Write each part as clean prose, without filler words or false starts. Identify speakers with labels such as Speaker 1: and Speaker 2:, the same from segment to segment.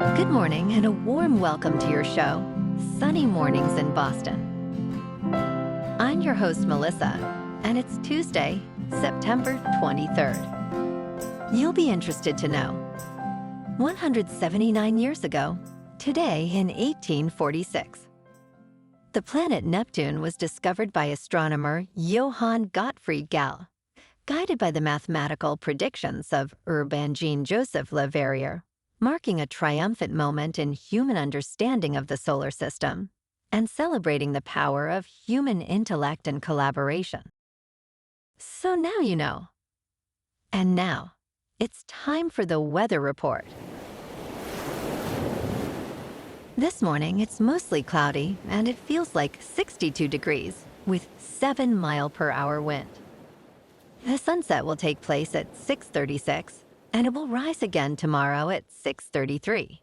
Speaker 1: Good morning and a warm welcome to your show, Sunny Mornings in Boston. I'm your host, Melissa, and it's Tuesday, September 23rd. You'll be interested to know, 179 years ago, today in 1846, the planet Neptune was discovered by astronomer Johann Gottfried Galle, guided by the mathematical predictions of Urbain Jean-Joseph Leverrier, marking a triumphant moment in human understanding of the solar system and celebrating the power of human intellect and collaboration. So now you know. And now, it's time for the weather report. This morning, it's mostly cloudy and it feels like 62 degrees with 7-mile-per-hour wind. The sunset will take place at 6:36 and it will rise again tomorrow at 6:33.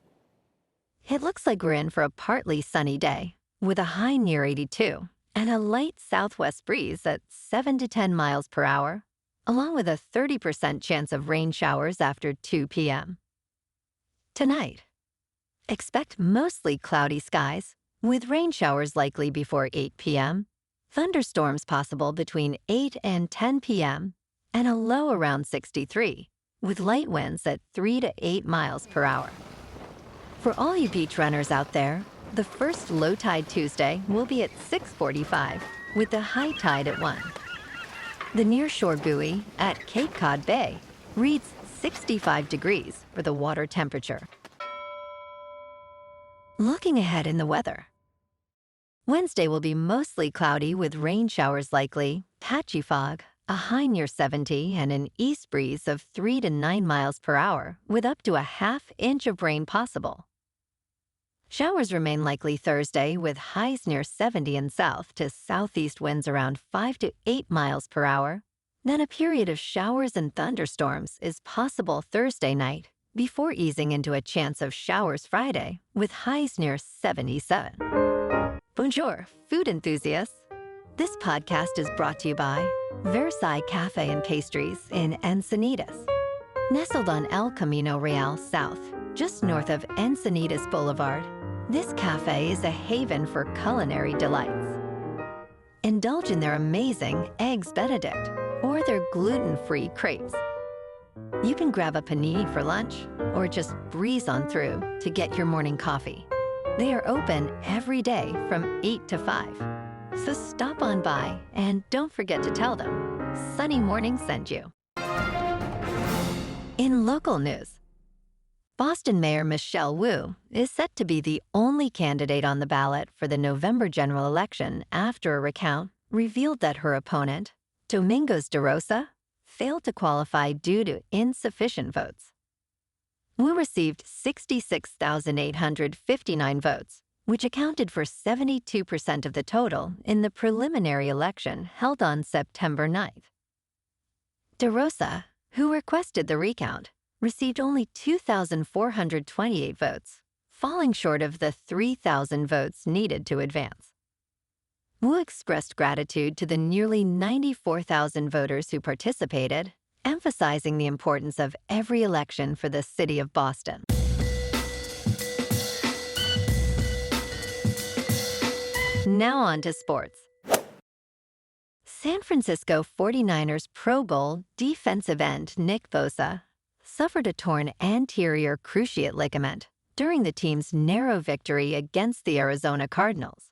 Speaker 1: It looks like we're in for a partly sunny day with a high near 82 and a light southwest breeze at 7 to 10 miles per hour, along with a 30% chance of rain showers after 2 p.m. Tonight, expect mostly cloudy skies with rain showers likely before 8 p.m., thunderstorms possible between 8 and 10 p.m., and a low around 63, with light winds at 3 to 8 miles per hour. For all you beach runners out there, the first low tide Tuesday will be at 6:45, with the high tide at 1. The nearshore buoy at Cape Cod Bay reads 65 degrees for the water temperature. Looking ahead in the weather. Wednesday will be mostly cloudy with rain showers likely, patchy fog, a high near 70, and an east breeze of 3 to 9 miles per hour with up to a half-inch of rain possible. Showers remain likely Thursday with highs near 70 and south to southeast winds around 5 to 8 miles per hour. Then a period of showers and thunderstorms is possible Thursday night before easing into a chance of showers Friday with highs near 77. Bonjour, food enthusiasts. This podcast is brought to you by Versailles Cafe and Pastries in Encinitas. Nestled on El Camino Real South, just north of Encinitas Boulevard, this cafe is a haven for culinary delights. Indulge in their amazing Eggs Benedict or their gluten-free crepes. You can grab a panini for lunch or just breeze on through to get your morning coffee. They are open every day from 8 to 5. So stop on by and don't forget to tell them Sunny Morning sent you. In local news, Boston Mayor Michelle Wu is set to be the only candidate on the ballot for the November general election after a recount revealed that her opponent, Domingos DaRosa, failed to qualify due to insufficient votes. Wu received 66,859 votes, which accounted for 72% of the total in the preliminary election held on September 9th. DaRosa, who requested the recount, received only 2,428 votes, falling short of the 3,000 votes needed to advance. Wu expressed gratitude to the nearly 94,000 voters who participated, emphasizing the importance of every election for the city of Boston. Now on to sports. San Francisco 49ers Pro Bowl defensive end Nick Bosa suffered a torn anterior cruciate ligament during the team's narrow victory against the Arizona Cardinals.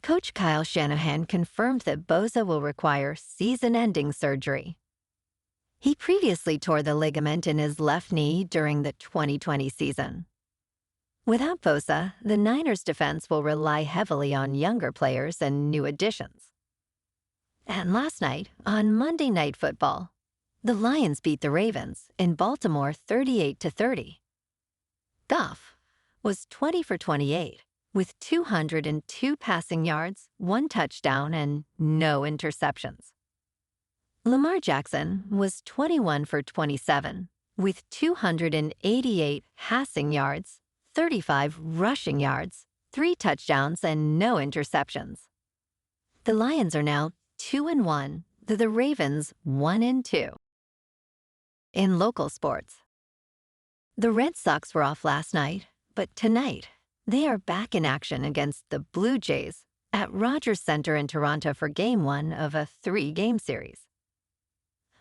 Speaker 1: Coach Kyle Shanahan confirmed that Bosa will require season-ending surgery. He previously tore the ligament in his left knee during the 2020 season. Without Bosa, the Niners' defense will rely heavily on younger players and new additions. And last night, on Monday Night Football, the Lions beat the Ravens in Baltimore 38-30. Goff was 20 for 28, with 202 passing yards, 1 touchdown, and no interceptions. Lamar Jackson was 21 for 27, with 288 passing yards, 35 rushing yards, 3 touchdowns, and no interceptions. The Lions are now 2-1, the Ravens 1-2. In local sports, The Red Sox were off last night, but tonight, they are back in action against the Blue Jays at Rogers Centre in Toronto for Game 1 of a 3-game series.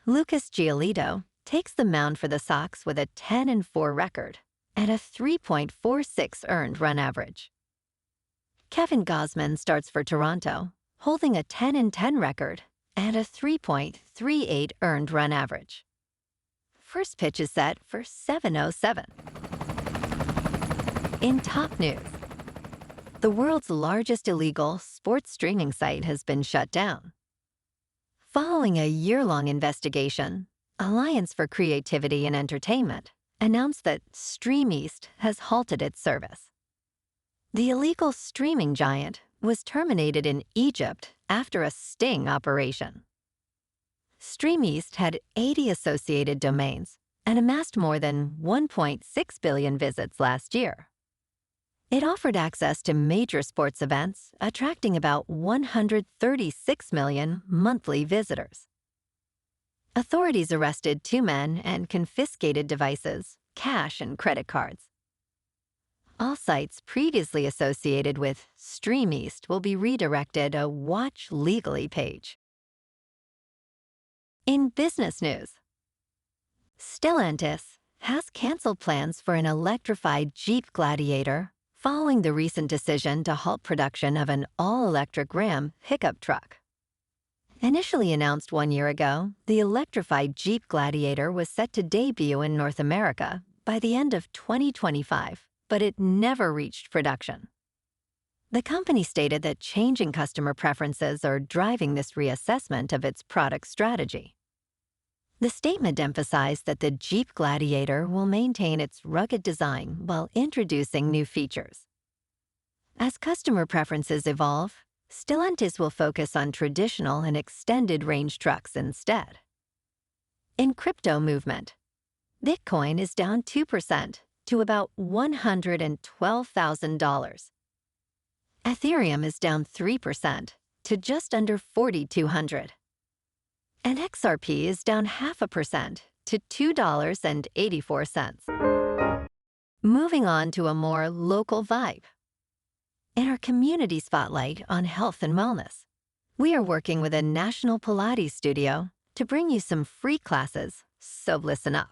Speaker 1: Lucas Giolito takes the mound for the Sox with a 10-4 record and a 3.46 earned run average. Kevin Gausman starts for Toronto, holding a 10-10 record and a 3.38 earned run average. First pitch is set for 7:07. In top news, the world's largest illegal sports streaming site has been shut down. Following a year-long investigation, Alliance for Creativity and Entertainment announced that Streameast has halted its service. The illegal streaming giant was terminated in Egypt after a sting operation. Streameast had 80 associated domains and amassed more than 1.6 billion visits last year. It offered access to major sports events, attracting about 136 million monthly visitors. Authorities arrested 2 men and confiscated devices, cash, and credit cards. All sites previously associated with Streameast will be redirected a Watch Legally page. In business news, Stellantis has canceled plans for an electrified Jeep Gladiator following the recent decision to halt production of an all-electric Ram pickup truck. Initially announced 1 year ago, the electrified Jeep Gladiator was set to debut in North America by the end of 2025, but it never reached production. The company stated that changing customer preferences are driving this reassessment of its product strategy. The statement emphasized that the Jeep Gladiator will maintain its rugged design while introducing new features. As customer preferences evolve, Stellantis will focus on traditional and extended-range trucks instead. In crypto movement, Bitcoin is down 2% to about $112,000. Ethereum is down 3% to just under 4,200. And XRP is down 0.5% to $2.84. Moving on to a more local vibe. In our community spotlight on health and wellness, we are working with a national Pilates studio to bring you some free classes, so listen up.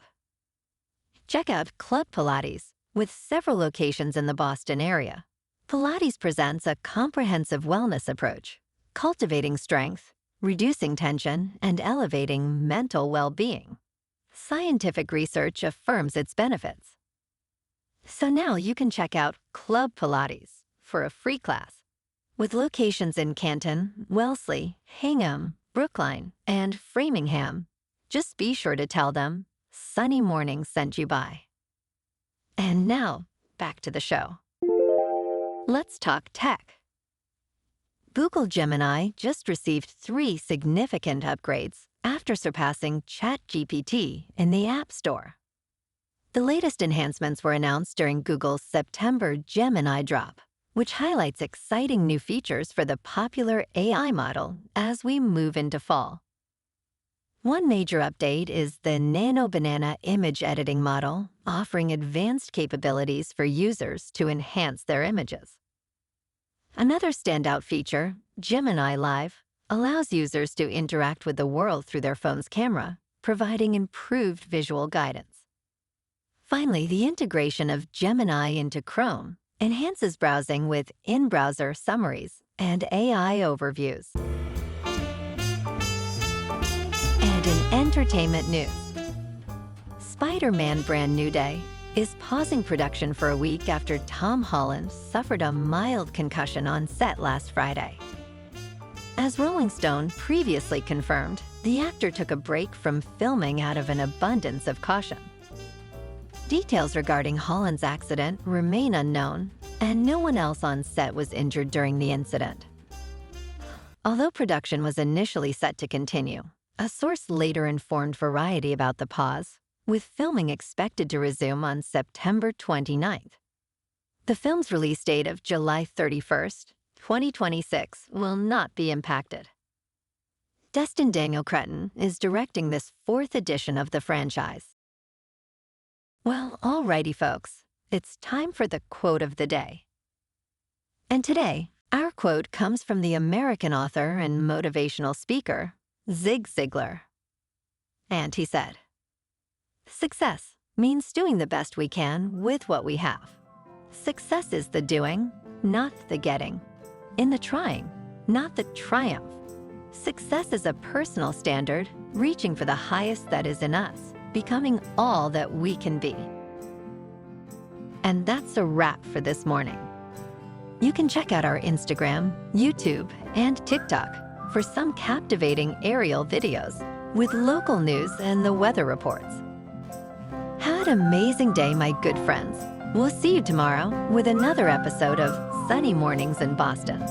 Speaker 1: Check out Club Pilates, with several locations in the Boston area. Pilates presents a comprehensive wellness approach, cultivating strength, reducing tension, and elevating mental well-being. Scientific research affirms its benefits. So now you can check out Club Pilates for a free class. With locations in Canton, Wellesley, Hingham, Brookline, and Framingham, just be sure to tell them Sunny Morning sent you by. And now, back to the show. Let's talk tech. Google Gemini just received 3 significant upgrades after surpassing ChatGPT in the App Store. The latest enhancements were announced during Google's September Gemini drop, which highlights exciting new features for the popular AI model as we move into fall. One major update is the Nano Banana image editing model, offering advanced capabilities for users to enhance their images. Another standout feature, Gemini Live, allows users to interact with the world through their phone's camera, providing improved visual guidance. Finally, the integration of Gemini into Chrome enhances browsing with in-browser summaries and AI overviews. And in entertainment news, Spider-Man Brand New Day is pausing production for a week after Tom Holland suffered a mild concussion on set last Friday. As Rolling Stone previously confirmed, the actor took a break from filming out of an abundance of caution. Details regarding Holland's accident remain unknown, and no one else on set was injured during the incident. Although production was initially set to continue, a source later informed Variety about the pause, with filming expected to resume on September 29th. The film's release date of July 31st, 2026 will not be impacted. Destin Daniel Cretton is directing this 4th edition of the franchise. Well, alrighty, folks. It's time for the quote of the day. And today, our quote comes from the American author and motivational speaker, Zig Ziglar. And he said, "Success means doing the best we can with what we have. Success is the doing, not the getting. In the trying, not the triumph. Success is a personal standard, reaching for the highest that is in us, becoming all that we can be." And that's a wrap for this morning. You can check out our Instagram, YouTube, and TikTok for some captivating aerial videos with local news and the weather reports. Have an amazing day, my good friends. We'll see you tomorrow with another episode of Sunny Mornings in Boston.